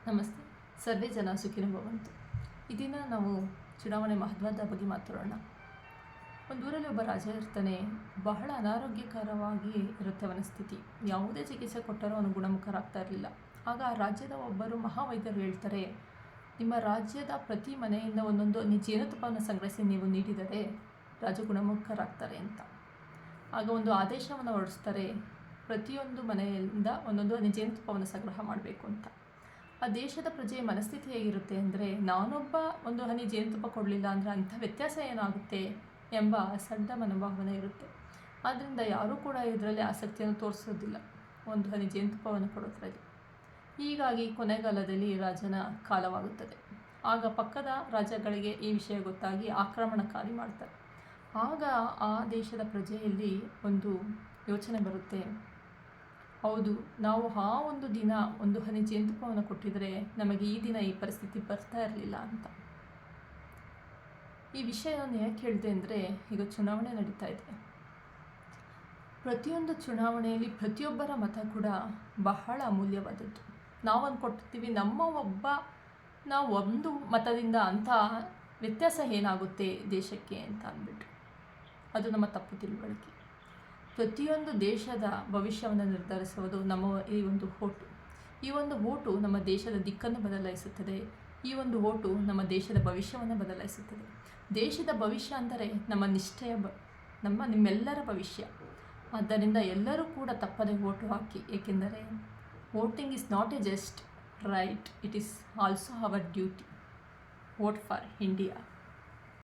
ನಮಸ್ತೆ. ಸರ್ವೇ ಜನ ಸುಖಿನೋ ಭವಂತು. ಈ ದಿನ ನಾವು ಚುನಾವಣೆ ಮಹತ್ವದ ಬಗ್ಗೆ ಮಾತಾಡೋಣ. ಒಂದು ಊರಲ್ಲಿ ಒಬ್ಬ ರಾಜ ಇರ್ತಾನೆ. ಬಹಳ ಅನಾರೋಗ್ಯಕರವಾಗಿ ಇರುತ್ತೆ ಅವನ ಸ್ಥಿತಿ. ಯಾವುದೇ ಚಿಕಿತ್ಸೆ ಕೊಟ್ಟರೂ ಅವನು ಗುಣಮುಖರಾಗ್ತಾ ಇರಲಿಲ್ಲ. ಆಗ ಆ ರಾಜ್ಯದ ಒಬ್ಬರು ಮಹಾವೈದ್ಯರು ಹೇಳ್ತಾರೆ, ನಿಮ್ಮ ರಾಜ್ಯದ ಪ್ರತಿ ಮನೆಯಿಂದ ಒಂದೊಂದು ಜೇನುತುಪ್ಪವನ್ನು ಸಂಗ್ರಹಿಸಿ ನೀವು ನೀಡಿದರೆ ರಾಜ ಗುಣಮುಖರಾಗ್ತಾರೆ ಅಂತ. ಆಗ ಒಂದು ಆದೇಶವನ್ನು ಹೊರಡಿಸ್ತಾರೆ, ಪ್ರತಿಯೊಂದು ಮನೆಯಿಂದ ಒಂದೊಂದು ಜೇನುತುಪ್ಪವನ್ನು ಸಂಗ್ರಹ ಮಾಡಬೇಕು ಅಂತ. ಆ ದೇಶದ ಪ್ರಜೆಯ ಮನಸ್ಥಿತಿ ಹೇಗಿರುತ್ತೆ ಅಂದರೆ, ನಾನೊಬ್ಬ ಒಂದು ಹನಿ ಜೇನುತುಪ್ಪ ಕೊಡಲಿಲ್ಲ ಅಂದರೆ ಅಂಥ ವ್ಯತ್ಯಾಸ ಏನಾಗುತ್ತೆ ಎಂಬ ಸಣ್ಣ ಮನೋಭಾವನೆ ಇರುತ್ತೆ. ಆದ್ದರಿಂದ ಯಾರೂ ಕೂಡ ಇದರಲ್ಲಿ ಆಸಕ್ತಿಯನ್ನು ತೋರಿಸೋದಿಲ್ಲ ಒಂದು ಹನಿ ಜೇನುತುಪ್ಪವನ್ನು ಕೊಡೋದ್ರಲ್ಲಿ. ಹೀಗಾಗಿ ಕೊನೆಗಾಲದಲ್ಲಿ ರಾಜನ ಕಾಲವಾಗುತ್ತದೆ. ಆಗ ಪಕ್ಕದ ರಾಜ್ಯಗಳಿಗೆ ಈ ವಿಷಯ ಗೊತ್ತಾಗಿ ಆಕ್ರಮಣಕಾರಿ ಮಾಡ್ತಾರೆ. ಆಗ ಆ ದೇಶದ ಪ್ರಜೆಯಲ್ಲಿ ಒಂದು ಯೋಚನೆ ಬರುತ್ತೆ, ಹೌದು, ನಾವು ಆ ಒಂದು ದಿನ ಒಂದು ಹನಿ ಜೇನುತುಪ್ಪವನ್ನು ಕೊಟ್ಟಿದ್ದರೆ ನಮಗೆ ಈ ದಿನ ಈ ಪರಿಸ್ಥಿತಿ ಬರ್ತಾ ಇರಲಿಲ್ಲ ಅಂತ. ಈ ವಿಷಯವನ್ನು ಯಾಕೆ ಹೇಳಿದೆ ಅಂದರೆ, ಈಗ ಚುನಾವಣೆ ನಡೀತಾ ಇದೆ. ಪ್ರತಿಯೊಂದು ಚುನಾವಣೆಯಲ್ಲಿ ಪ್ರತಿಯೊಬ್ಬರ ಮತ ಕೂಡ ಬಹಳ ಅಮೂಲ್ಯವಾದದ್ದು. ನಾವೊಂದು ಕೊಟ್ಟಿರ್ತೀವಿ, ನಾವು ಒಂದು ಮತದಿಂದ ಅಂಥ ವ್ಯತ್ಯಾಸ ಏನಾಗುತ್ತೆ ದೇಶಕ್ಕೆ ಅಂತ ಅಂದ್ಬಿಟ್ಟು, ಅದು ನಮ್ಮ ತಪ್ಪು ತಿಳುವಳಿಕೆ. ಪ್ರತಿಯೊಂದು ದೇಶದ ಭವಿಷ್ಯವನ್ನು ನಿರ್ಧರಿಸುವುದು ನಮ್ಮ ಈ ಒಂದು ಓಟು. ಈ ಒಂದು ಓಟು ನಮ್ಮ ದೇಶದ ದಿಕ್ಕನ್ನು ಬದಲಾಯಿಸುತ್ತದೆ. ಈ ಒಂದು ಓಟು ನಮ್ಮ ದೇಶದ ಭವಿಷ್ಯವನ್ನು ಬದಲಾಯಿಸುತ್ತದೆ. ದೇಶದ ಭವಿಷ್ಯ ಅಂದರೆ ನಮ್ಮ ನಿಷ್ಠೆಯ ನಿಮ್ಮೆಲ್ಲರ ಭವಿಷ್ಯ. ಆದ್ದರಿಂದ ಎಲ್ಲರೂ ಕೂಡ ತಪ್ಪದೆ ಓಟು ಹಾಕಿ. ಏಕೆಂದರೆ voting is not A just right, it is also our duty. Vote for India.